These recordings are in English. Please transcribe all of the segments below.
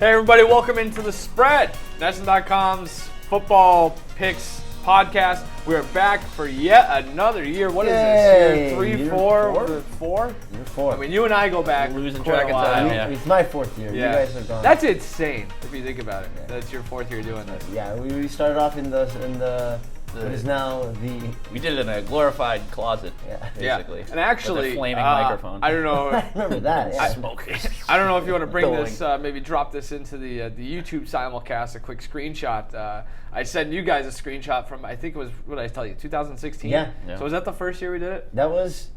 Hey everybody, welcome into The Spread, NESN.com's football picks podcast. We're back for yet another year. What is this? Year 4? Year 4? I mean, you and I go back. Losing track of time, yeah. It's my 4th year. Yeah. You guys are gone. That's insane if you think about it. Yeah. That's your 4th year doing this. Yeah, we started off in the what is now the... We did it in a glorified closet, basically. Yeah. And actually, with a flaming microphone. I don't know. I remember that. Yeah. Smoking. I don't know if you want to bring this, maybe drop this into the YouTube simulcast, a quick screenshot. I sent you guys a screenshot from, I think it was, what did I tell you, 2016? Yeah. So was that the first year we did it? That was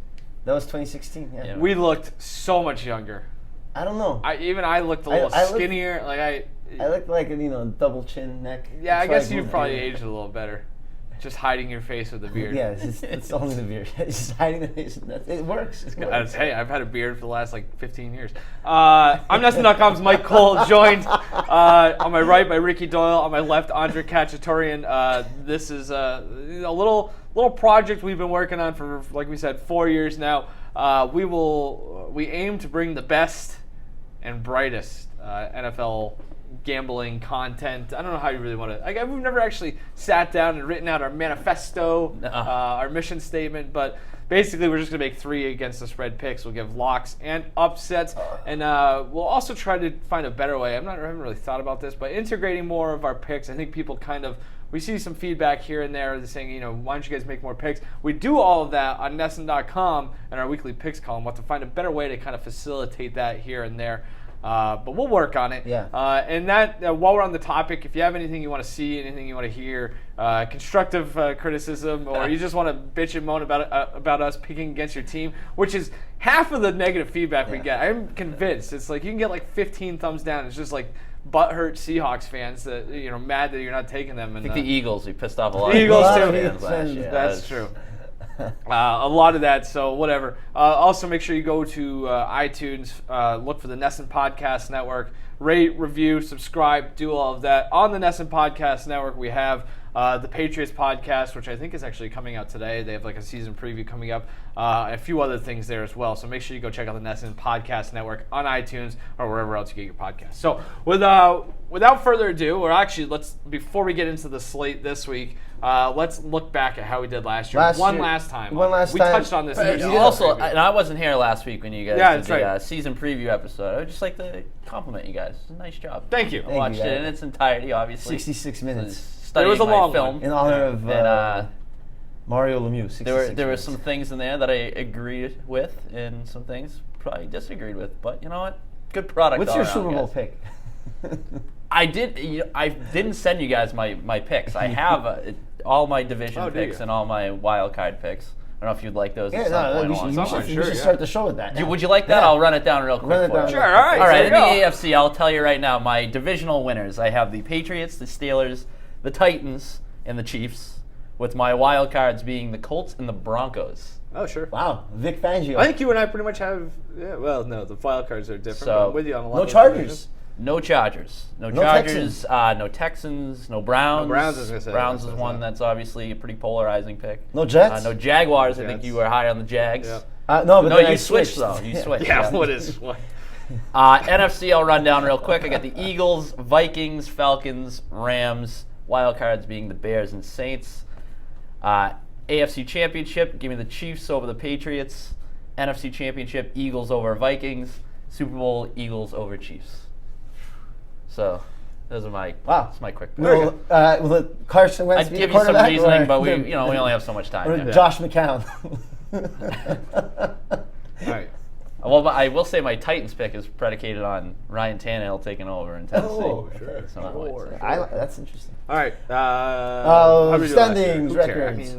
2016, yeah. We looked so much younger. I don't know. I looked a little skinnier. I looked like a double chin neck. Yeah, I guess you've probably aged a little better. Just hiding your face with a beard. Yeah, it's only the beard. It's just hiding the face. It works. Hey, I've had a beard for the last 15 years. I'm NESN.com's Mike Cole, joined on my right by Ricky Doyle, on my left Andre Khatchaturian. This is a little project we've been working on for, like we said, 4 years now. We aim to bring the best and brightest NFL gambling content. I don't know how you really want to. We've never actually sat down and written out our manifesto, our mission statement, but basically we're just going to make 3 against the spread picks. We'll give locks and upsets, and we'll also try to find a better way. I haven't really thought about this, but integrating more of our picks. I think people we see some feedback here and there saying, why don't you guys make more picks? We do all of that on NESN.com and our weekly picks column. We'll have to find a better way to kind of facilitate that here and there. But we'll work on it. Yeah. And that, while we're on the topic, if you have anything you want to see, anything you want to hear, constructive criticism, or you just want to bitch and moan about us picking against your team, which is half of the negative feedback we get. I'm convinced it's you can get 15 thumbs down. It's just butthurt Seahawks fans that mad that you're not taking them. And I think the Eagles, we pissed off a lot. The Eagles too. Fans last year. That's true. A lot of that, so whatever. Also, make sure you go to iTunes, look for the NESN Podcast Network, rate, review, subscribe, do all of that. On the NESN Podcast Network, we have the Patriots podcast, which I think is actually coming out today. They have a season preview coming up, and a few other things there as well. So make sure you go check out the NESN Podcast Network on iTunes or wherever else you get your podcasts. So without further ado, before we get into the slate this week, let's look back at how we did last year. Last time. We touched on this. Also, and I wasn't here last week when you guys did the season preview episode. I would just like to compliment you guys. It's a nice job. Thank you. I watched it in its entirety, obviously. 66 minutes. It was a long film. In honor of Mario Lemieux. There were some things in there that I agreed with, and some things probably disagreed with. But you know what? Good product. What's your Super Bowl pick? I didn't send you guys my picks. I have all my division picks and all my wild card picks. I don't know if you'd like those at some point. You should start the show with that. Would you like that? Yeah. I'll run it down real quick. Sure, all right. All right, in the AFC, I'll tell you right now, my divisional winners. I have the Patriots, the Steelers, the Titans, and the Chiefs, with my wild cards being the Colts and the Broncos. Oh, sure. Wow. Vic Fangio. I think you and I pretty much have, no, the wild cards are different. So, I'm with you on a lot of Chargers. No Chargers. No Chargers. No Texans. No Browns. No Browns, I was going to say. Browns is one that's obviously a pretty polarizing pick. No Jets. No Jaguars. I think you were high on the Jags. Yeah. No, you switched though. You switched. What is what? NFC, I'll run down real quick. I got the Eagles, Vikings, Falcons, Rams. Wild cards being the Bears and Saints. AFC Championship, give me the Chiefs over the Patriots. NFC Championship, Eagles over Vikings. Super Bowl, Eagles over Chiefs. So, those are my quick picks. Will Carson Wentz I'd give you some reasoning, but we only have so much time. Or Josh McCown. All right. Well, I will say my Titans pick is predicated on Ryan Tannehill taking over in Tennessee. Oh, sure. That's interesting. All right. Standings, records.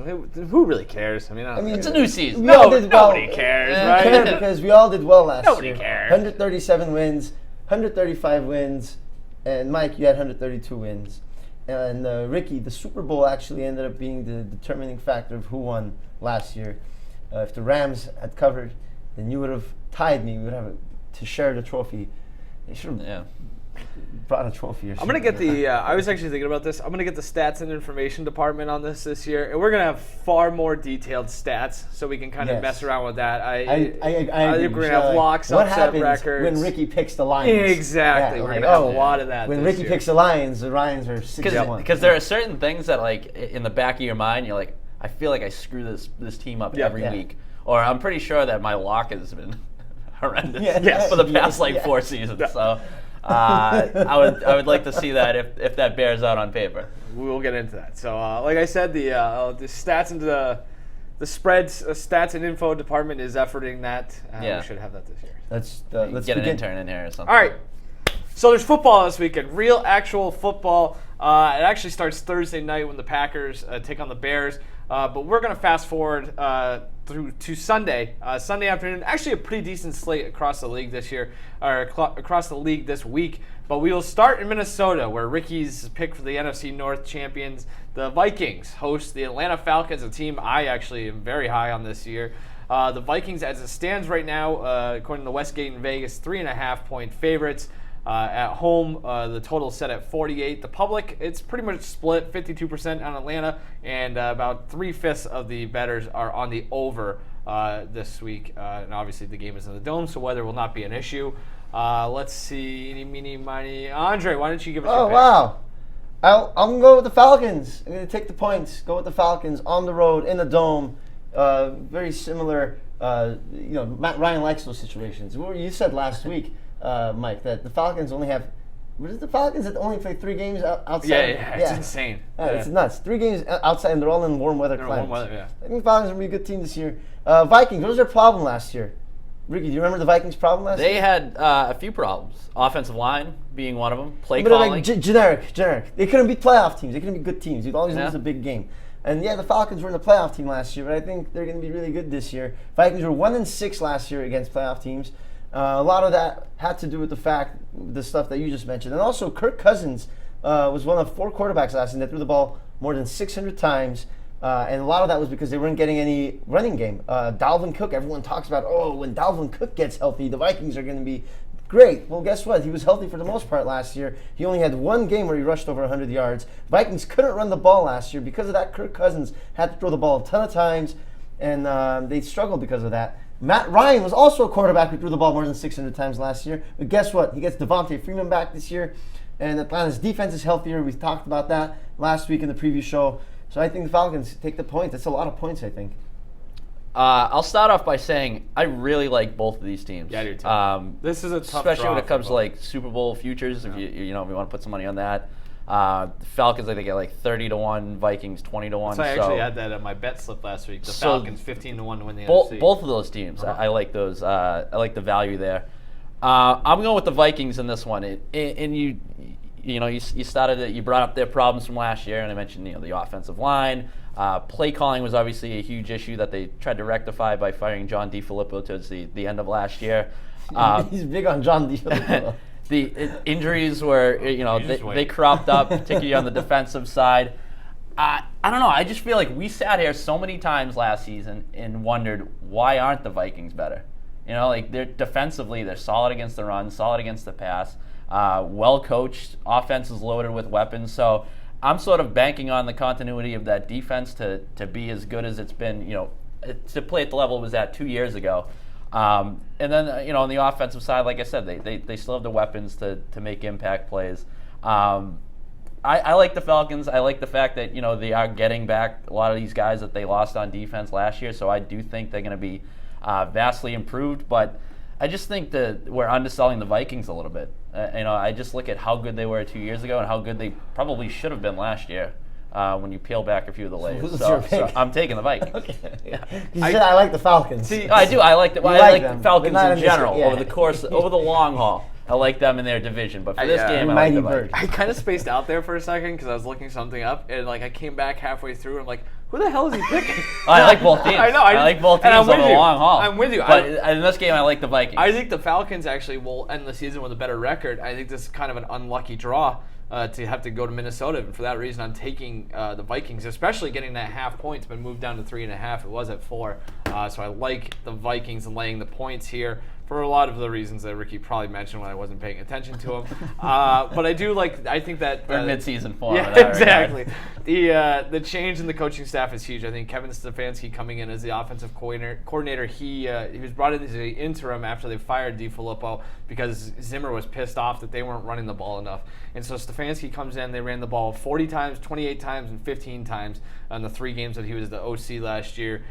Who really cares? I mean, it's a new season. Nobody cares, right? Because we all did well last year. Nobody cares. 137 wins, 135 wins, and Mike, you had 132 wins. And Ricky, the Super Bowl actually ended up being the determining factor of who won last year. If the Rams had covered, then you would have tied me. We would have to share the trophy. You should have brought a trophy. Or I'm gonna get the. I was actually thinking about this. I'm gonna get the stats and information department on this year, and we're gonna have far more detailed stats, so we can kind of mess around with that. I think we're gonna have locks, what upset happens records. When Ricky picks the Lions? Exactly. Yeah, we're gonna have a lot of that. When this Ricky year. picks the Lions are 6-1. Because there are certain things that, like, in the back of your mind, you're like, I feel like I screw this team up every week, or I'm pretty sure that my lock has been horrendous for the past 4 seasons. So. I would like to see that if that bears out on paper. We will get into that. So, like I said, the stats and the spreads, stats and info department is efforting that. We should have that this year. Let's get an intern in here or something. All right. So there's football this weekend, real actual football. It actually starts Thursday night when the Packers take on the Bears. But we're going to fast forward through to Sunday afternoon. Actually, a pretty decent slate across the league this year, or across the league this week. But we will start in Minnesota, where Ricky's pick for the NFC North champions, the Vikings, host the Atlanta Falcons, a team I actually am very high on this year. The Vikings, as it stands right now, according to Westgate in Vegas, 3.5-point favorites. At home, the total is set at 48. The public, it's pretty much split, 52% on Atlanta, and about 3/5 of the bettors are on the over this week. And obviously the game is in the Dome, so weather will not be an issue. Let's see, eeny, meeny, miny. Andre, why don't you give us your pick? Wow. I'm going to go with the Falcons. I'm going to take the points. Go with the Falcons on the road, in the Dome. Very similar. Matt Ryan likes those situations. You said last week, Mike, that the Falcons only have. What is the Falcons that only play 3 games outside? Yeah, it's insane. It's nuts. 3 games outside, and they're all in warm weather climates. Warm weather, I think the Falcons are going to be a good team this year. Vikings, what was their problem last year? Ricky, do you remember the Vikings' problem last year? They had a few problems. Offensive line being one of them. Play but calling. Like, generic. They couldn't beat playoff teams. They couldn't be good teams. You'd always lose a big game. And the Falcons were in the playoff team last year, but I think they're going to be really good this year. Vikings were 1-6 last year against playoff teams. A lot of that had to do with the stuff that you just mentioned. And also, Kirk Cousins was one of 4 quarterbacks last year that threw the ball more than 600 times. And a lot of that was because they weren't getting any running game. Dalvin Cook, everyone talks about, when Dalvin Cook gets healthy, the Vikings are going to be great. Well, guess what? He was healthy for the most part last year. He only had 1 game where he rushed over 100 yards. Vikings couldn't run the ball last year. Because of that, Kirk Cousins had to throw the ball a ton of times, and they struggled because of that. Matt Ryan was also a quarterback who threw the ball more than 600 times last year. But guess what? He gets Devontae Freeman back this year, and Atlanta's defense is healthier. We talked about that last week in the preview show. So I think the Falcons take the points. That's a lot of points, I think. I'll start off by saying I really like both of these teams. Yeah, I do too. This is a tough especially draw when it comes for to like Super Bowl futures. If you want to put some money on that. The Falcons, I think, get like 30-1. Vikings 20-1. So I actually had that at my bet slip last week. The Falcons 15-1 to win the NFC. Both of those teams, I like those. I like the value there. I'm going with the Vikings in this one. And you started it. You brought up their problems from last year, and I mentioned the offensive line. Play calling was obviously a huge issue that they tried to rectify by firing John DeFilippo towards the end of last year. He's big on John DeFilippo. The injuries were, they cropped up, particularly on the defensive side. I don't know. I just feel like we sat here so many times last season and wondered, why aren't the Vikings better? They're defensively, they're solid against the run, solid against the pass, well coached, offense is loaded with weapons. So I'm sort of banking on the continuity of that defense to be as good as it's been, to play at the level it was at 2 years ago. And then, on the offensive side, like I said, they still have the weapons to make impact plays. I like the Falcons. I like the fact that, they are getting back a lot of these guys that they lost on defense last year. So I do think they're going to be vastly improved. But I just think that we're underselling the Vikings a little bit. I just look at how good they were 2 years ago and how good they probably should have been last year. When you peel back a few of the layers. So I'm taking the Vikings. Okay. You said I like the Falcons. See, I do. I like the Falcons in general over the long haul. I like them in their division, but for this game, I like the Vikings. I kind of spaced out there for a second because I was looking something up, and I came back halfway through, and I'm like, who the hell is he picking? I like both teams. I know. I like both teams over the long haul. I'm with you. But in this game, I like the Vikings. I think the Falcons actually will end the season with a better record. I think this is kind of an unlucky draw. To have to go to Minnesota, and for that reason, I'm taking the Vikings, especially getting that half point. It's been moved down to 3.5. It was at 4, so I like the Vikings and laying the points here. for a lot of the reasons that Ricky probably mentioned when I wasn't paying attention to him. But I think that We're in mid-season form. yeah, in that exactly. regard. The change in the coaching staff is huge. I think Kevin Stefanski coming in as the offensive coordinator, he was brought in as the interim after they fired DiFilippo because Zimmer was pissed off that they weren't running the ball enough. And so Stefanski comes in, they ran the ball 40 times, 28 times, and 15 times in the 3 games that he was the OC last year.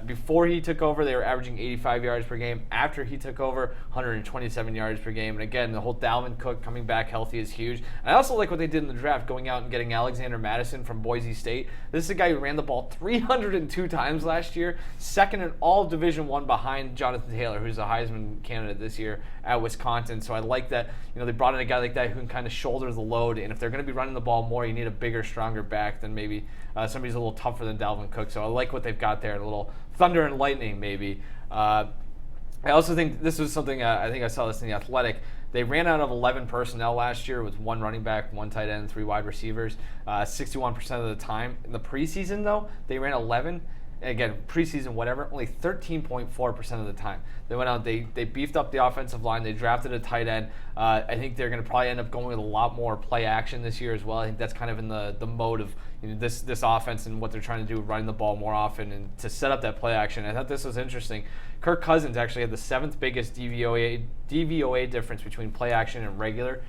Before he took over, they were averaging 85 yards per game. After he took over, 127 yards per game. And again, the whole Dalvin Cook coming back healthy is huge. And I also like what they did in the draft, going out and getting Alexander Madison from Boise State. This is a guy who ran the ball 302 times last year, second in all Division I behind Jonathan Taylor, who's a Heisman candidate this year at Wisconsin. So I like that, they brought in a guy like that who can kind of shoulder the load. And if they're going to be running the ball more, you need a bigger, stronger back than maybe somebody's a little tougher than Dalvin Cook. So I like what they've got there, a little thunder and lightning maybe. I also think this was something, I think I saw this in The Athletic. They ran out of 11 personnel last year with 1 running back, 1 tight end, 3 wide receivers, 61% of the time. In the preseason, though, they ran 11. Again, preseason, whatever, only 13.4% of the time. They went out, they beefed up the offensive line, they drafted a tight end. I think they're going to probably end up going with a lot more play action this year as well. I think that's kind of in the mode of this offense and what they're trying to do, running the ball more often and to set up that play action. I thought this was interesting. Kirk Cousins actually had the 7th biggest DVOA difference between play action and regular.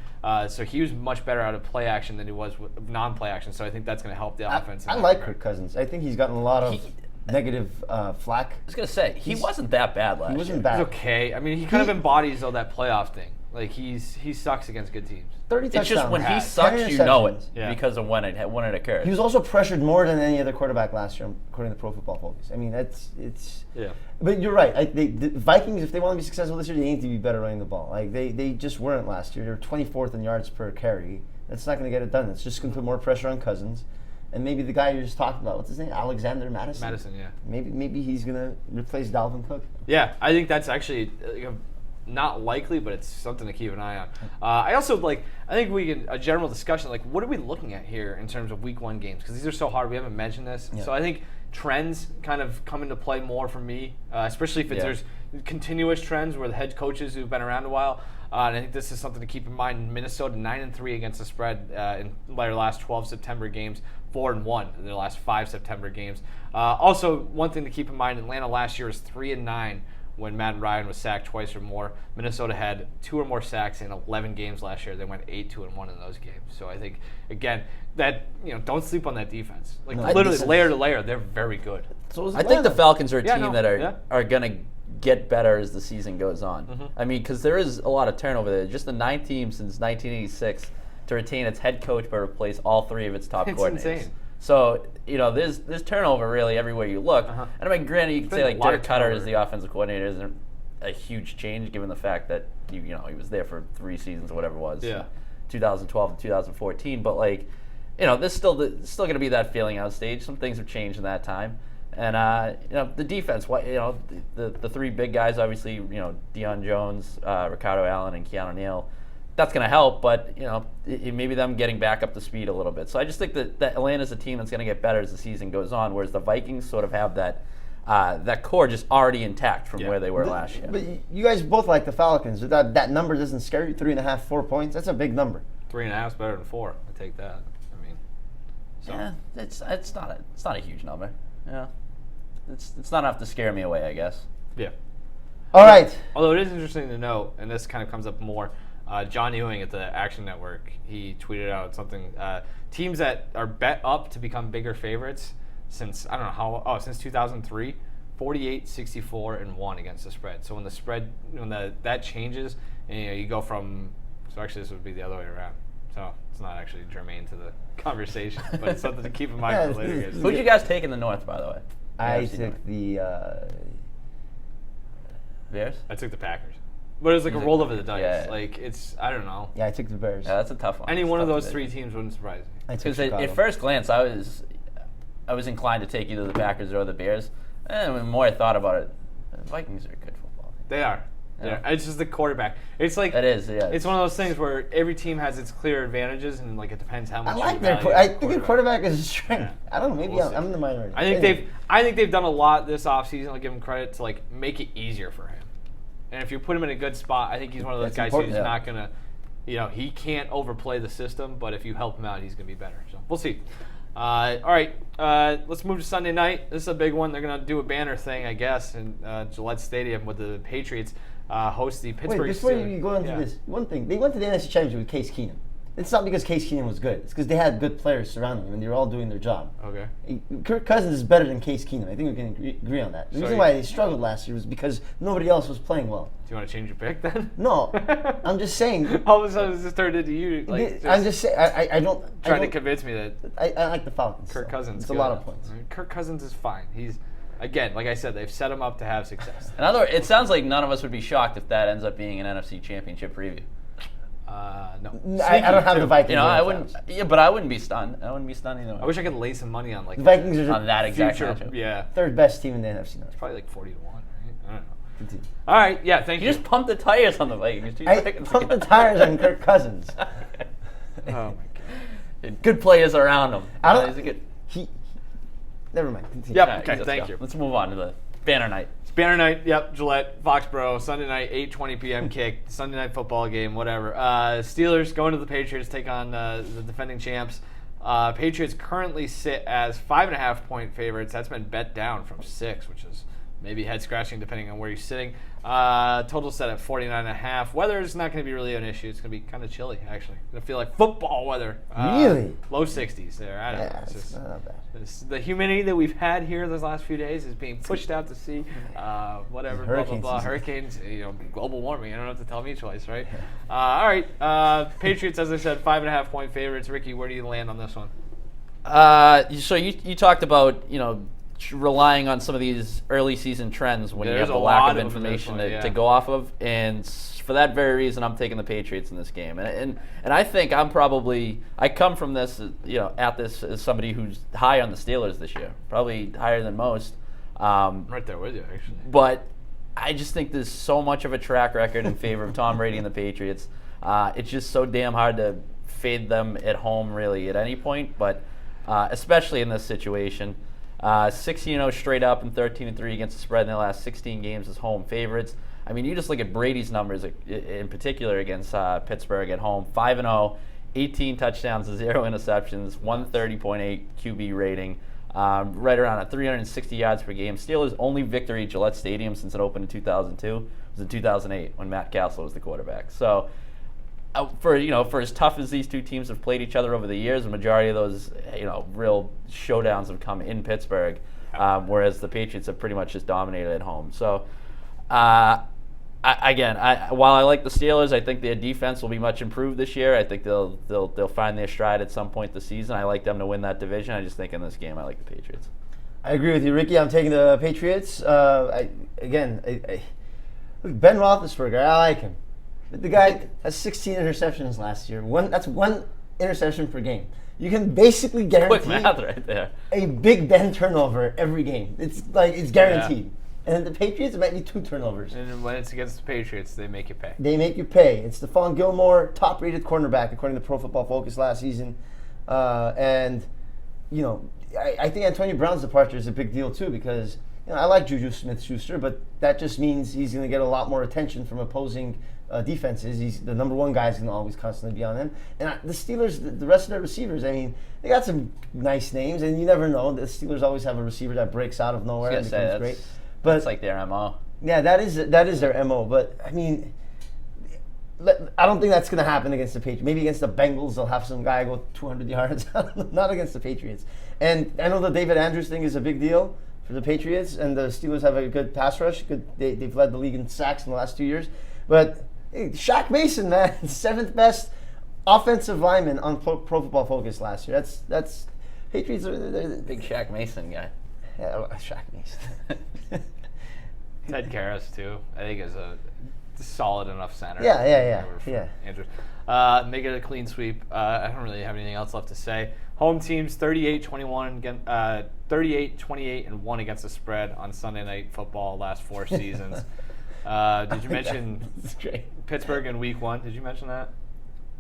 So he was much better out of play action than he was with non-play action. So I think that's going to help the offense. I like Kirk Cousins. I think he's gotten a lot of negative flack. I was going to say, he wasn't that bad last year. He wasn't bad. He's okay. I mean, he kind of embodies that playoff thing. Like he sucks against good teams. 30 touchdowns. It's just when he sucks, you know it because of when it occurs. He was also pressured more than any other quarterback last year, according to Pro Football Focus. I mean, it's. Yeah. But you're right. The Vikings, if they want to be successful this year, they need to be better running the ball. Like they just weren't last year. They were 24th in yards per carry. That's not going to get it done. It's just going to put more pressure on Cousins. And maybe the guy you just talked about, what's his name? Alexander Madison? Madison, yeah. Maybe he's going to replace Dalvin Cook. Yeah, I think that's actually not likely, but it's something to keep an eye on. I also I think we can, a general discussion, what are we looking at here in terms of week 1 games? Because these are so hard. We haven't mentioned this. Yeah. So I think trends kind of come into play more for me, especially if there's continuous trends where the head coaches who've been around a while. And I think this is something to keep in mind. Minnesota 9-3 against the spread in their last 12 September games, 4-1 in their last 5 September games. Also, one thing to keep in mind: Atlanta last year was 3-9 when Matt Ryan was sacked twice or more. Minnesota had 2 or more sacks in 11 games last year. They went 8-2-1 in those games. So I think again that don't sleep on that defense. Literally layer to layer, they're very good. So I think the Falcons are a team that are going to get better as the season goes on. Mm-hmm. I mean, because there is a lot of turnover there. Just the 9th team since 1986 to retain its head coach but replace all 3 of its top coordinators. Insane. So, there's turnover really everywhere you look. Uh-huh. And I mean, granted, you can say Dirk Cutter as the offensive coordinator isn't a huge change given the fact that he was there for 3 seasons or whatever it was. Yeah. 2012 and 2014, but there's still going to be that feeling out stage. Some things have changed in that time. And the defense, the 3 big guys, obviously, Deion Jones, Ricardo Allen, and Keanu Neal. That's going to help, but maybe them getting back up to speed a little bit. So I just think that Atlanta's a team that's going to get better as the season goes on, whereas the Vikings sort of have that core just already intact from where they were last year. But you guys both like the Falcons. That number doesn't scare you. 3.5, 4 points. That's a big number. 3.5 is better than 4. I take that. I mean, yeah, it's not a huge number. Yeah, it's not enough to scare me away, I guess. Yeah. All right. Although it is interesting to note, and this kind of comes up more. John Ewing at the Action Network, he tweeted out something. Teams that are bet up to become bigger favorites since, I don't know how, since 2003, 48, 64, and 1 against the spread. So when the spread, that changes, and you go from, so actually this would be the other way around. So it's not actually germane to the conversation, but it's something to keep in mind for later. Who'd you guys take in the North, by the way? I took the Bears? I took the Packers. But it was a roll over the dice. Yeah. I don't know. Yeah, I took the Bears. Yeah, that's a tough one. Any one of those 3 teams wouldn't surprise me. Because at first glance, I was inclined to take either the Packers or the Bears. And the more I thought about it, the Vikings are a good football team. They are. Yeah. It's just the quarterback. It's like it is. Yeah. It's one of those things where every team has its clear advantages, and it depends how much. I like their. I think their quarterback is a strength. Yeah. I don't know. Maybe I'm in the minority. I think they've done a lot this offseason. I'll give them credit to make it easier for him. And if you put him in a good spot, I think he's one of those That's guys important, who's yeah. not going to, he can't overplay the system, but if you help him out, he's going to be better. So we'll see. All right, let's move to Sunday night. This is a big one. They're going to do a banner thing, I guess, in Gillette Stadium with the Patriots host the Pittsburgh Wait, before Steelers. you go into this, one thing. They went to the NFC Championship with Case Keenum. It's not because Case Keenum was good. It's because they had good players surrounding them, and they were all doing their job. Okay. Kirk Cousins is better than Case Keenum. I think we can agree on that. The reason why they struggled last year was because nobody else was playing well. Do you want to change your pick then? No, I'm just saying. All of a sudden, this turned into you. Like, I'm just saying. I don't. trying to convince me that I like the Falcons. Kirk Cousins. It's a lot of points. Kirk Cousins is fine. He's, again, like I said, they've set him up to have success. In other words, it sounds like none of us would be shocked if that ends up being an NFC Championship preview. No. I don't have the Vikings. You know, I wouldn't. Yeah, but I wouldn't be stunned. I wouldn't be stunned either way. I wish I could lay some money on like The Vikings are on that exact future. matchup. Yeah, third best team in the NFC North. probably like 40-1, right? I don't know. Continue. All right, yeah, thank you. You just pumped the tires on the Vikings. 2 I seconds pumped the ago. tires on Kirk Cousins. Oh my god. Good players around him. I don't. He's a good. He. Never mind. Continue. Yep. All right, Okay, let's thank go. you. Let's move on to the banner night. It's banner night. Yep, Gillette, Foxborough, Sunday night, 8:20 p.m. kick, Sunday night football game, whatever. Steelers going to the Patriots, take on the defending champs. Patriots currently sit as 5.5-point favorites. That's been bet down from 6, which is maybe head scratching depending on where you're sitting. Total set at 49.5. Weather is not going to be really an issue. It's going to be kind of chilly, actually. It's going to feel like football weather. Really? Low 60s there. I don't know. It's It's just, not bad. the humidity that we've had here those last few days is being pushed out to sea. Whatever, blah, blah, Hurricane blah. season. Hurricanes, global warming. I don't have to tell me twice, right? All right. Patriots, as I said, 5.5-point favorites. Ricky, where do you land on this one? So you talked about relying on some of these early season trends when you There's have the a lack lot of of them in this information one, yeah. to go off of, and for that very reason, I'm taking the Patriots in this game, and I think I come from this at this as somebody who's high on the Steelers this year, probably higher than most. Right there with you, actually. But I just think there's so much of a track record in favor of Tom Brady and the Patriots. It's just so damn hard to fade them at home, really, at any point, but especially in this situation. 16-0 straight up and 13-3 against the spread in their last 16 games as home favorites. I mean, you just look at Brady's numbers in particular against Pittsburgh at home. 5-0, 18 touchdowns, 0 interceptions, 130.8 QB rating, right around at 360 yards per game. Steelers' only victory at Gillette Stadium since it opened in 2002 was in 2008 when Matt Castle was the quarterback. So, for as tough as these two teams have played each other over the years, the majority of those real showdowns have come in Pittsburgh, whereas the Patriots have pretty much just dominated at home. So, while I like the Steelers, I think their defense will be much improved this year. I think they'll find their stride at some point this season. I like them to win that division. I just think in this game, I like the Patriots. I agree with you, Ricky. I'm taking the Patriots. Look, Ben Roethlisberger, I like him. The guy has 16 interceptions last year. That's one interception per game. You can basically guarantee Quick math right there. a Big Ben turnover every game. It's guaranteed. Yeah. And the Patriots, it might be 2 turnovers. And when it's against the Patriots, they make you pay. They make you pay. It's Stephon Gilmore, top-rated cornerback according to Pro Football Focus last season. I think Antonio Brown's departure is a big deal too because I like Juju Smith-Schuster, but that just means he's going to get a lot more attention from opposing defenses. He's the number one guy is going to always constantly be on him. And the Steelers, the rest of their receivers, I mean, they got some nice names, and you never know. The Steelers always have a receiver that breaks out of nowhere and becomes great. But it's like their MO. Yeah, that is their MO. But I mean, I don't think that's going to happen against the Patriots. Maybe against the Bengals, they'll have some guy go 200 yards. Not against the Patriots. And I know the David Andrews thing is a big deal for the Patriots, and the Steelers have a good pass rush. They've led the league in sacks in the last 2 years. But hey, Shaq Mason, man, 7th best offensive lineman on Pro Football Focus last year. That's Patriots are Big Shaq Mason guy. Yeah, Shaq Mason. Ted Karras, too, I think is a solid enough center. Yeah. Andrews. Make it a clean sweep. I don't really have anything else left to say. Home teams 38-21, 38-28 and 1 against the spread on Sunday Night Football last 4 seasons. Did you mention That's great. Pittsburgh in Week 1? Did you mention that?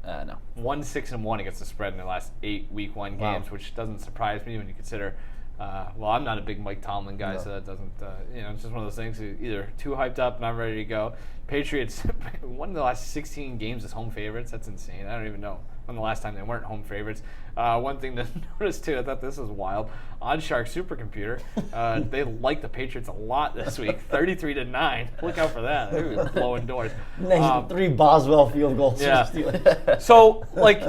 No. 1-6-1 against the spread in their last 8 Week 1 games, which doesn't surprise me when you consider Well, I'm not a big Mike Tomlin guy, No. so that doesn't, it's just one of those things. Either too hyped up, not ready to go. Patriots won the last 16 games as home favorites. That's insane. I don't even know when the last time they weren't home favorites. One thing to notice too, I thought this was wild. OddsShark supercomputer, they like the Patriots a lot this week, 33-9. Look out for that. They're blowing doors. Nice 3 Boswell field goals. Yeah. For the Steelers. So,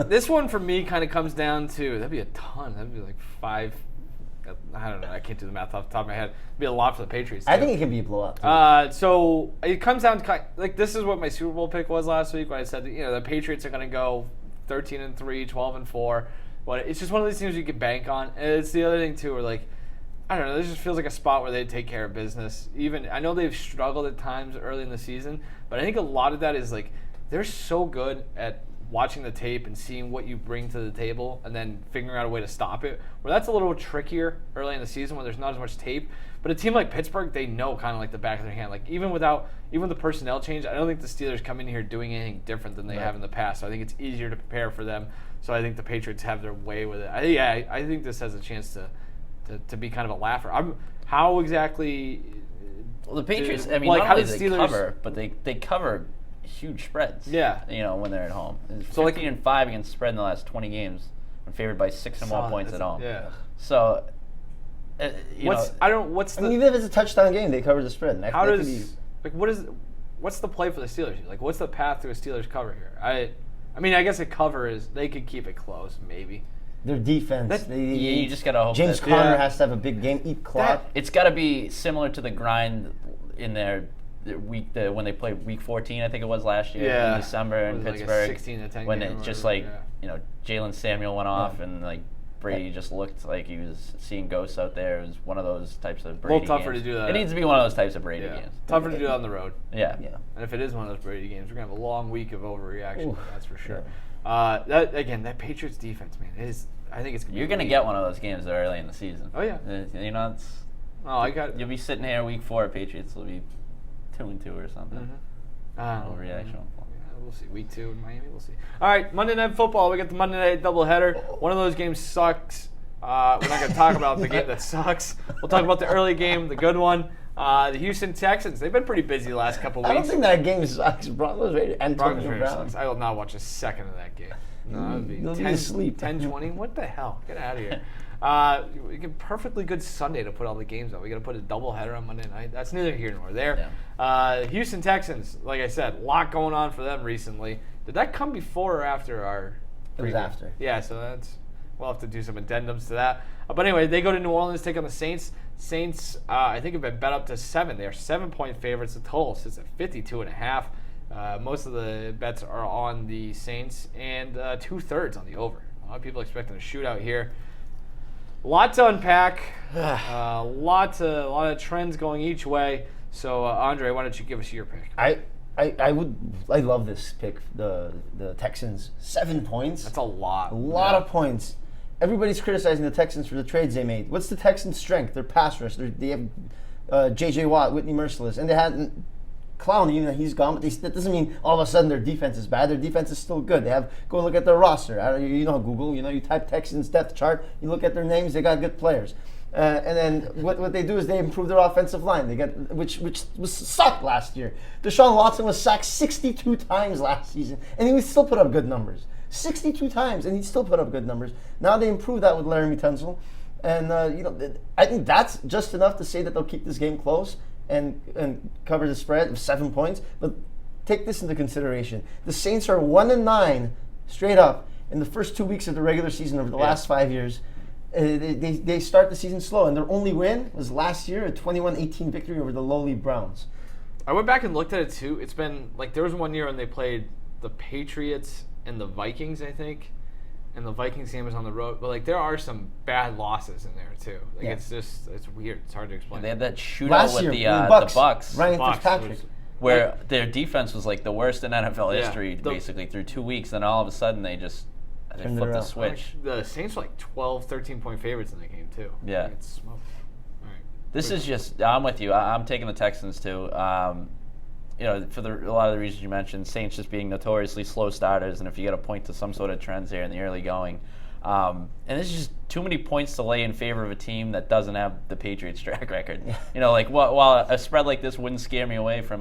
this one for me kind of comes down to, that'd be a ton. That'd be like 5. I don't know. I can't do the math off the top of my head. It'd be a lot for the Patriots. I too. think it can be a blowout. Too. So it comes down to this is what my Super Bowl pick was last week when I said the Patriots are going to go 13-3, 12-4. But it's just one of these teams you can bank on. And it's the other thing too, where I don't know. This just feels like a spot where they take care of business. Even I know they've struggled at times early in the season, but I think a lot of that is they're so good at watching the tape and seeing what you bring to the table and then figuring out a way to stop it, where that's a little trickier early in the season when there's not as much tape. But a team like Pittsburgh, they know kind of the back of their hand. Even with the personnel change, I don't think the Steelers come in here doing anything different than they have in the past. So I think it's easier to prepare for them. So I think the Patriots have their way with it. I think this has a chance to be kind of a laugher. How exactly? Well, the Patriots, how not only did do they Steelers cover, but they cover huge spreads. Yeah. When they're at home. So 15-5 against spread in the last 20 games, when favored by 6 or more points at home. Yeah. So, What's the even if it's a touchdown game, they cover the spread. And how that does what's the play for the Steelers? What's the path to a Steelers cover here? I guess a cover is they could keep it close, maybe. Their defense. you just gotta hope James that- Conner has to have a big game, eat clock. It's got to be similar to the grind in their week when they played Week 14, I think it was last year in December in Pittsburgh. 16-10 when game it or just whatever, Jalen Samuel went off and Brady just looked like he was seeing ghosts out there. It was one of those types of Brady A little tougher games. to do that. It needs to be one of those types of Brady Yeah. games. Tougher to do it on the road. Yeah. And if it is one of those Brady games, we're gonna have a long week of overreaction. Oof. That's for sure. That Patriots defense, man, I think it's. You're gonna get one of those games early in the season. Oh yeah. You'll be sitting here Week 4. Patriots will be 2-2 or something. Overreaction. We'll see. Week 2 in Miami. We'll see. All right, Monday Night Football. We got the Monday Night doubleheader. One of those games sucks. We're not going to talk about the game that sucks. We'll talk about the early game, the good one. The Houston Texans. They've been pretty busy the last couple weeks. I don't think that game sucks. Broncos Raiders. Broncos Antonio Raiders Brown. sucks. I will not watch a second of that game. No, it would be You'll be 10, asleep. 10-20. What the hell? Get out of here. We get perfectly good Sunday to put all the games on. We got to put a doubleheader on Monday night. That's neither here nor there. Houston Texans, like I said, a lot going on for them recently. Did that come before or after our It was preview? after. Yeah, so we'll have to do some addendums to that. But anyway, they go to New Orleans, take on the Saints. Saints, I think, have been bet up to 7. They are 7-point favorites. The total sits at 52.5. Most of the bets are on the Saints and 2/3 on the over. A lot of people expecting a shootout here. A lot to unpack. A lot of trends going each way. So, Andre, why don't you give us your pick? I love this pick. The Texans, 7 points. That's a lot. A lot of points. Everybody's criticizing the Texans for the trades they made. What's the Texans' strength? Their pass rush. They have J.J. Watt, Whitney Merciless, and they had Clowney. You know, he's gone, but that doesn't mean all of a sudden their defense is bad. Their defense is still good. Go and look at their roster. You know Google. You type Texans depth chart. You look at their names. They got good players. And then what they do is they improve their offensive line. They get which was sucked last year. Deshaun Watson was sacked 62 times last season, and he would still put up good numbers. 62 times, and he still put up good numbers. Now they improved that with Laramie Tunsil, and I think that's just enough to say that they'll keep this game close and cover the spread of 7 points. But take this into consideration: the Saints are 1-9 straight up in the first 2 weeks of the regular season over the last 5 years. They start the season slow, and their only win was last year, a 21-18 victory over the lowly Browns. I went back and looked at it too. It's been there was one year when they played the Patriots and the Vikings, I think, and the Vikings game was on the road. But there are some bad losses in there too. It's weird. It's hard to explain. They had that shootout Last with year, the Bucks, Ryan Bucks Fitzpatrick. was- where their defense was the worst in NFL history, the- basically through 2 weeks. Then all of a sudden they Turned it flipped the around. switch. The Saints were 12, 13-point favorites in that game too. Yeah. It's smoked. All right. This is just, I'm with you. I'm taking the Texans too. For a lot of the reasons you mentioned, Saints just being notoriously slow starters, and if you get a point to some sort of trends here in the early going, And there's just too many points to lay in favor of a team that doesn't have the Patriots track record. Like while a spread like this wouldn't scare me away from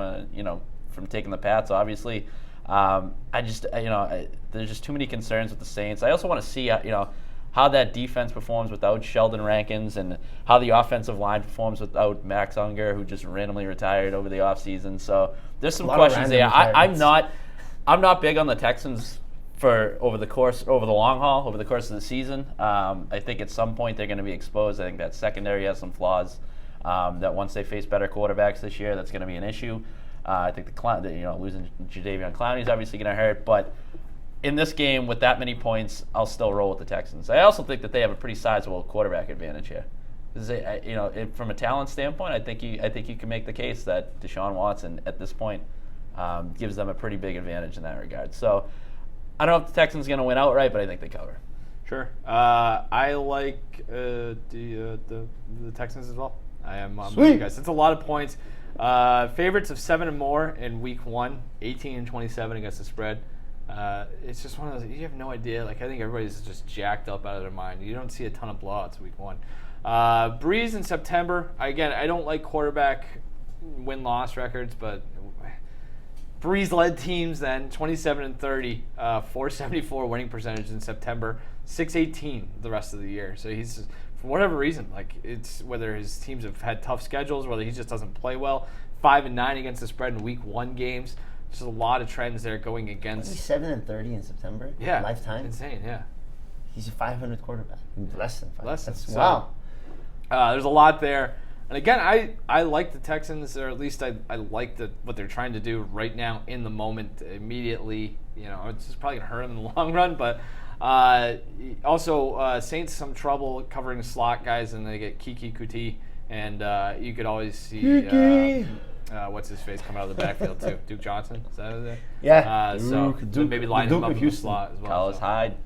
from taking the Pats, obviously. There's just too many concerns with the Saints. I also want to see, how that defense performs without Sheldon Rankins and how the offensive line performs without Max Unger, who just randomly retired over the offseason. So there's some questions there. I'm not big on the Texans over the long haul, over the course of the season. I think at some point they're going to be exposed. I think that secondary has some flaws. That once they face better quarterbacks this year, that's going to be an issue. I think losing Jadeveon Clowney is obviously going to hurt, but in this game with that many points, I'll still roll with the Texans. I also think that they have a pretty sizable quarterback advantage here. From a talent standpoint, I think you can make the case that Deshaun Watson at this point gives them a pretty big advantage in that regard. So I don't know if the Texans are going to win outright, but I think they cover. Sure. I like the Texans as well. I am with you guys. It's a lot of points. Favorites of 7 and more in week 1, 18-27 against the spread. It's just one of those, you have no idea. I think everybody's just jacked up out of their mind. You don't see a ton of blowouts week 1. Breeze in September. Again, I don't like quarterback win-loss records, but Breeze led teams then 27-30, 474 winning percentage in September, 618 the rest of the year. So he's, for whatever reason, it's whether his teams have had tough schedules, whether he just doesn't play well. 5-9 against the spread in week 1 games. There's a lot of trends there going against. 27-30 in September. Yeah, lifetime. Insane. Yeah. He's a 500 quarterback. Less than 500. Wow. There's a lot there. And again, I like the Texans, or at least I like what they're trying to do right now in the moment, immediately. It's just probably going to hurt them in the long run. But also, Saints some trouble covering slot guys, and they get Kiki Kuti. And you could always see what's his face come out of the backfield too. Duke Johnson, is that it? Yeah. So maybe line him up in the slot as well. Carlos Hyde.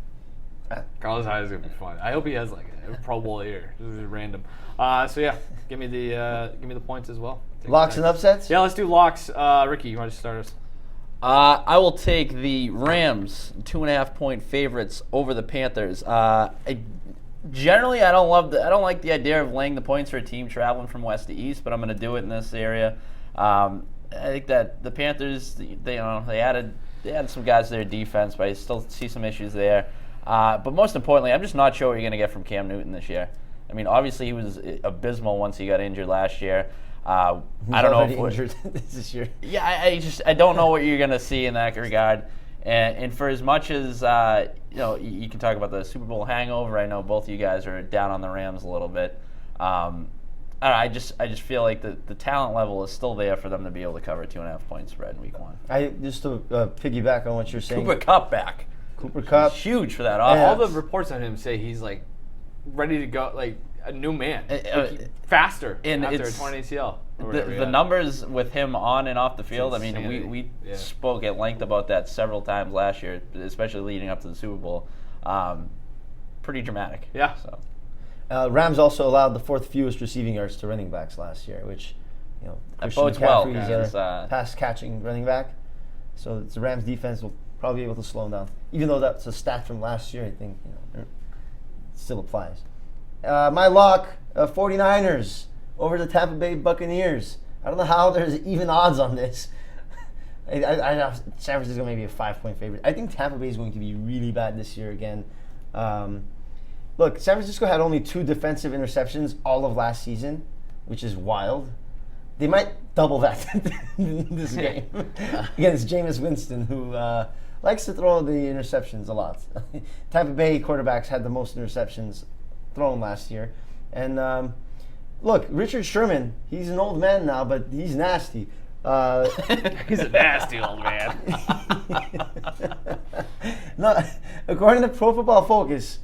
Carlos Hyde is gonna be fun. I hope he has a Pro Bowl year. This is random. Give me the points as well. Locks and upsets. Yeah, let's do locks. Ricky, you want to start us? I will take the Rams 2.5-point favorites over the Panthers. Generally, I don't like the idea of laying the points for a team traveling from west to east, but I'm going to do it in this area. I think that the Panthers, they added some guys to their defense, but I still see some issues there. But most importantly, I'm just not sure what you're going to get from Cam Newton this year. I mean, obviously he was abysmal once he got injured last year. I don't know if injured this year. Yeah, I don't know what you're going to see in that regard. And for as much as you can talk about the Super Bowl hangover, I know both of you guys are down on the Rams a little bit. I just feel like the talent level is still there for them to be able to cover 2.5-point spread in week 1. Just to piggyback on what you're saying. Cooper Kupp back. Cooper Kupp, huge for that offense. All the reports on him say he's ready to go, a new man, faster after a torn ACL. The numbers with him on and off the field, I mean, we spoke at length about that several times last year, especially leading up to the Super Bowl. Pretty dramatic. Yeah. So. Rams also allowed the 4th fewest receiving yards to running backs last year, which, that bodes well. He's a pass-catching running back. So the Rams defense will probably be able to slow him down. Even though that's a stat from last year, I think it still applies. My lock, 49ers over the Tampa Bay Buccaneers. I don't know how there's even odds on this. I know San Francisco may be a 5-point favorite. I think Tampa Bay is going to be really bad this year again. Look, San Francisco had only 2 defensive interceptions all of last season, which is wild. They might double that in this game against Jameis Winston, who likes to throw the interceptions a lot. Tampa Bay quarterbacks had the most interceptions thrown last year. And look, Richard Sherman, he's an old man now, but he's nasty. He's a nasty old man. No, according to Pro Football Focus,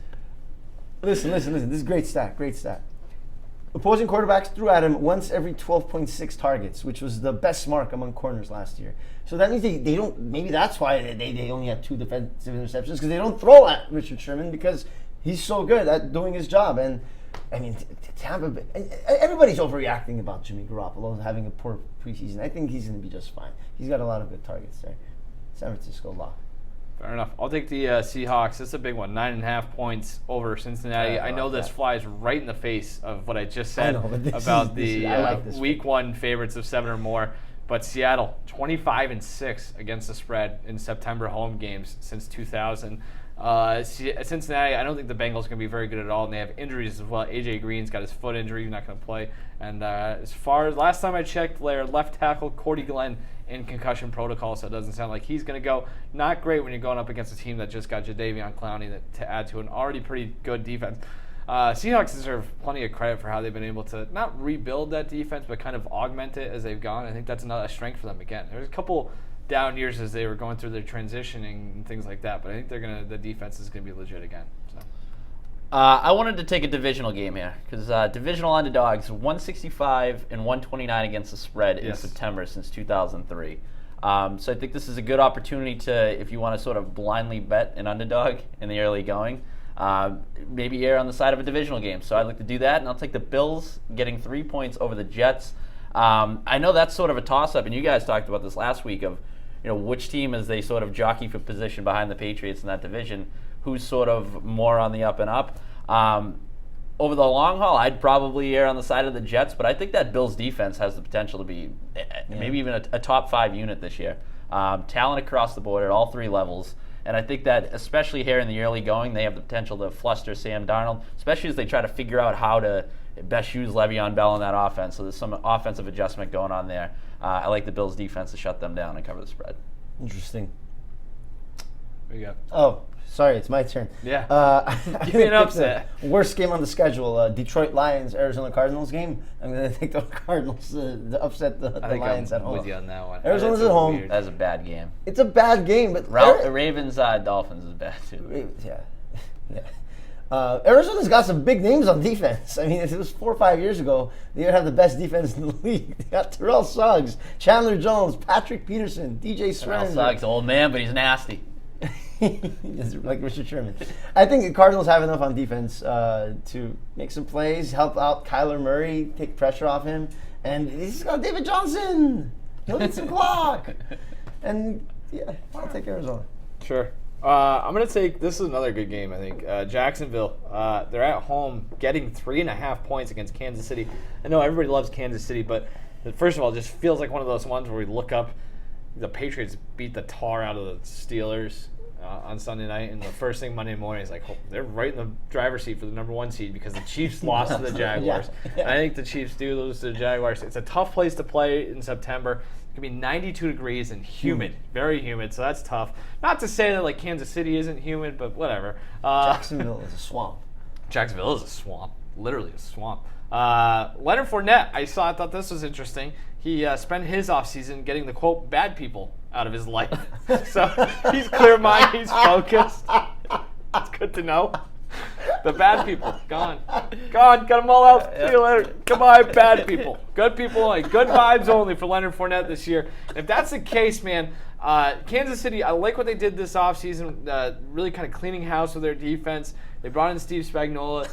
listen. This is great stat. Opposing quarterbacks threw at him once every 12.6 targets, which was the best mark among corners last year. So that means they don't. Maybe that's why they only had 2 defensive interceptions, because they don't throw at Richard Sherman because he's so good at doing his job. And I mean, Tampa Bay, everybody's overreacting about Jimmy Garoppolo having a poor preseason. I think he's going to be just fine. He's got a lot of good targets there. San Francisco lock. Fair enough. I'll take the Seahawks. This is a big one. 9.5 points over Cincinnati. I know this flies right in the face of what I just said about the Week 1 favorites of 7 or more. But Seattle, 25-6 against the spread in September home games since 2000. Cincinnati, I don't think the Bengals are going to be very good at all, and they have injuries as well. AJ Green's got his foot injury; he's not going to play. And as far as last time I checked, their left tackle Cordy Glenn in concussion protocol, so it doesn't sound like he's going to go. Not great when you're going up against a team that just got Jadeveon Clowney to add to an already pretty good defense. Seahawks deserve plenty of credit for how they've been able to not rebuild that defense, but kind of augment it as they've gone. I think that's another strength for them again. There's a couple down years as they were going through their transitioning and things like that, but I think the defense is going to be legit again. So. I wanted to take a divisional game here because divisional underdogs 165 and 129 against the spread in September since 2003. So I think this is a good opportunity to, if you want to sort of blindly bet an underdog in the early going, maybe err on the side of a divisional game. So I'd like to do that, and I'll take the Bills getting 3 points over the Jets. I know that's sort of a toss-up, and you guys talked about this last week of, which team as they sort of jockey for position behind the Patriots in that division, who's sort of more on the up and up. Over the long haul, I'd probably err on the side of the Jets, but I think that Bills defense has the potential to be maybe even a top 5 unit this year. Talent across the board at all 3 levels. And I think that, especially here in the early going, they have the potential to fluster Sam Darnold, especially as they try to figure out how to best use Le'Veon Bell in that offense. So there's some offensive adjustment going on there. I like the Bills' defense to shut them down and cover the spread. Interesting. There you go. Oh, sorry, it's my turn. Yeah. Give me an upset. Worst game on the schedule, Detroit Lions, Arizona Cardinals game. I'm going to take the Cardinals to upset the Lions at home. I'm with you on that one. Arizona's at home. Weird. That's a bad game. It's a bad game, but The Ravens Dolphins is bad too. Yeah. Arizona's got some big names on defense. I mean, if it was 4 or 5 years ago, they would have the best defense in the league. They got Terrell Suggs, Chandler Jones, Patrick Peterson, DJ Terrell Swearinger. Suggs, old man, but he's nasty. It's like Richard Sherman. I think the Cardinals have enough on defense to make some plays, help out Kyler Murray, take pressure off him, and he's got David Johnson. He'll get some clock. And yeah, I'll take Arizona. Sure. I'm going to take, this is another good game, I think. Jacksonville, they're at home getting 3.5 points against Kansas City. I know everybody loves Kansas City, but first of all, it just feels like one of those ones where we look up, the Patriots beat the tar out of the Steelers on Sunday night, and the first thing Monday morning is like, oh, they're right in the driver's seat for the number 1 seed because the Chiefs lost to the Jaguars. Yeah. I think the Chiefs do lose to the Jaguars. It's a tough place to play in September. It's going to be 92 degrees and humid, very humid, so that's tough. Not to say that like Kansas City isn't humid, but whatever. Jacksonville is a swamp. Jacksonville is a swamp, literally a swamp. Leonard Fournette, I thought this was interesting. He spent his offseason getting the, quote, bad people out of his life. So he's clear-minded, he's focused. It's good to know. The bad people, gone. Gone, cut them all out. See you later. Goodbye, bad people. Good people, like good vibes only for Leonard Fournette this year. If that's the case, man, Kansas City, I like what they did this offseason, really kind of cleaning house with their defense. They brought in Steve Spagnuolo.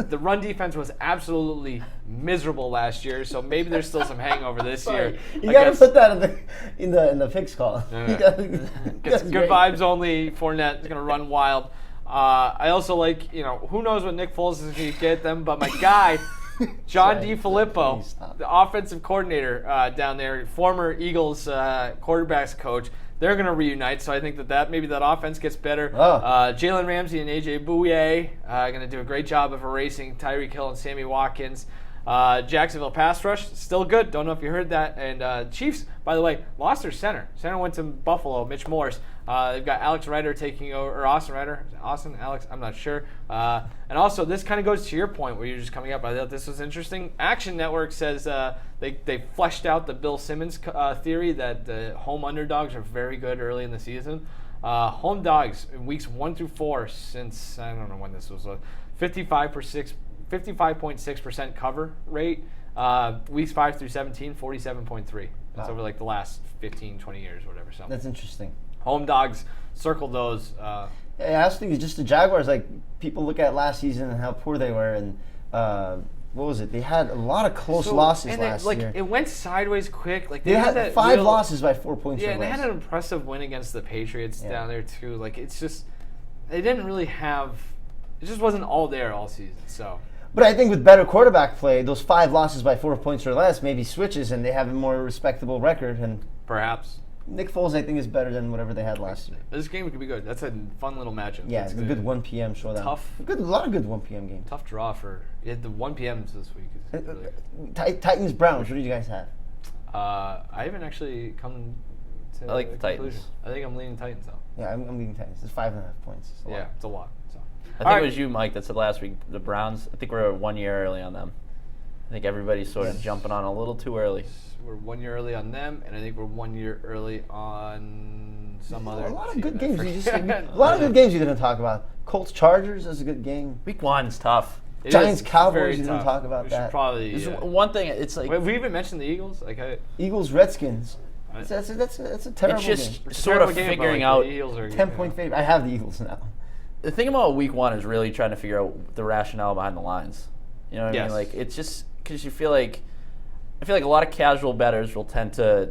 The run defense was absolutely miserable last year, so maybe there's still some hangover this year. You got to put that in the fix call. Gets good vibes only. Fournette is going to run wild. I also like, who knows what Nick Foles is going to get them, but my guy, John DeFilippo, the offensive coordinator down there, former Eagles quarterbacks coach, they're going to reunite, so I think that maybe that offense gets better. Jalen Ramsey and A.J. Bouye are going to do a great job of erasing Tyreek Hill and Sammy Watkins. Jacksonville pass rush, still good. Don't know if you heard that. And Chiefs, by the way, lost their center. Center went to Buffalo, Mitch Morse. They've got Alex Ryder taking over, or Austin Ryder. Alex, I'm not sure. And also, this kind of goes to your point where you're just coming up. I thought this was interesting. Action Network says they fleshed out the Bill Simmons theory that the home underdogs are very good early in the season. Home dogs in weeks 1 through 4 since, I don't know when this was, 55.6% cover rate. Weeks 5 through 17, 47.3. That's over like the last 15, 20 years, whatever. So that's interesting. Home dogs, circle those. I was thinking just the Jaguars, like people look at last season and how poor they were, and what was it? They had a lot of close losses last year. It went sideways quick. Like They had that 5 losses by 4 points. Yeah, or and they less. had an impressive win against the Patriots down there too. Like it's just they didn't really have. It just wasn't all there all season. So. But I think with better quarterback play, those 5 losses by 4 points or less maybe switches, and they have a more respectable record. And Perhaps. Nick Foles, I think, is better than whatever they had last year. This game could be good. That's a fun little matchup. Yeah, it's a good 1 p.m. showdown. Tough. A lot of good 1 p.m. games. Tough draw for the 1 p.m.s this week. Is really Titans Browns. What did you guys have? I haven't actually come to. I like the conclusion. Titans. I think I'm leaning Titans though. Yeah, I'm leading Titans. It's 5.5 points. It's a lot. It's a lot. So. I think it was you, Mike, that said last week the Browns. I think we're 1 year early on them. I think everybody's sort of jumping on a little too early. We're 1 year early on them, and I think we're 1 year early on some other. A lot of team good I games. forget. A lot of good games you didn't talk about. Colts Chargers is a good game. Week 1's tough. It Giants is Cowboys. very You didn't tough. talk about We should that. probably. There's one thing. It's like Wait, have we even mentioned the Eagles? Eagles Redskins. That's a terrible it's just game. sort of figuring out. 10-point favorite. I have the Eagles now. The thing about Week 1 is really trying to figure out the rationale behind the lines. You know what I mean? Like it's just because I feel like a lot of casual bettors will tend to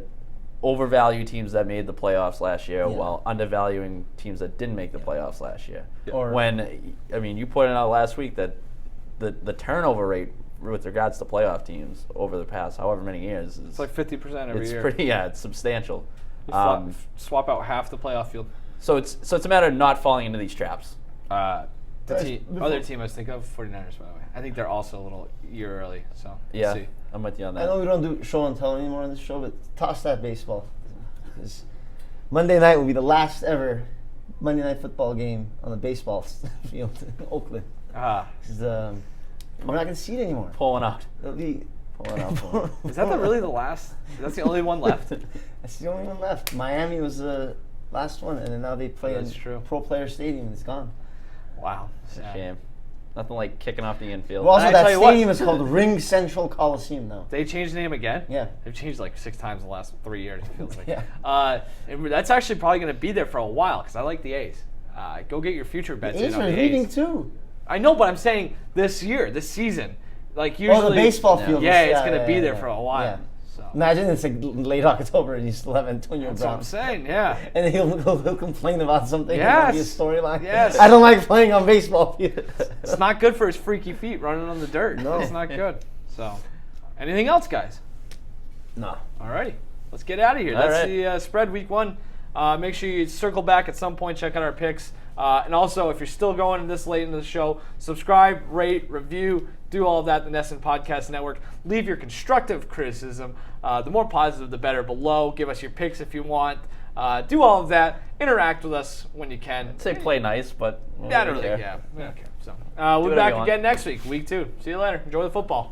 overvalue teams that made the playoffs last year while undervaluing teams that didn't make the playoffs last year. Or You pointed out last week that the turnover rate with regards to playoff teams over the past however many years is It's like 50% every year. It's substantial. You swap out half the playoff field. So it's a matter of not falling into these traps. Other team I was thinking of, 49ers, by the way. I think they're also a little year early. So Yeah, let's see. I'm with you on I know that. we don't do show and tell anymore on this show, but toss that baseball. 'Cause Monday night will be the last ever Monday Night Football game on the baseball field in Oakland. We're not going to see it anymore. Pulling out. It'll be Pulling out. Is that really the last? That's the only one left? That's the only one left. Miami was the last one, and then now they play That's in true. Pro Player Stadium, and it's gone. Wow. It's a shame. Nothing like kicking off the infield. Well, also, I that tell you what. stadium is called Ring Central Coliseum now. They changed the name again? Yeah. They've changed like 6 times in the last 3 years, it feels like. Yeah. And that's actually probably going to be there for a while because I like the A's. Go get your future bets The A's in on are the leaving A's. too. I know, but I'm saying this season. Like usually, the baseball field. Yeah, it's going to be there for a while. Yeah. So. Imagine it's like late October and you still have Antonio That's Brown. what I'm saying, yeah. And then he'll complain about something. Yes. It'll be a storyline. Yes. I don't like playing on baseball fields. It's not good for his freaky feet running on the dirt. No. It's not good. So, anything else, guys? No. Alrighty, let's get out of here. All That's right. the spread week 1. Make sure you circle back at some point, check out our picks. And also, if you're still going this late into the show, subscribe, rate, review, do all of that, the Nesson Podcast Network. Leave your constructive criticism. The more positive, the better below. Give us your picks if you want. Do all of that. Interact with us when you can. I'd say play nice, but I don't really care. So, we'll be whatever back you want. again next week, week 2. See you later. Enjoy the football.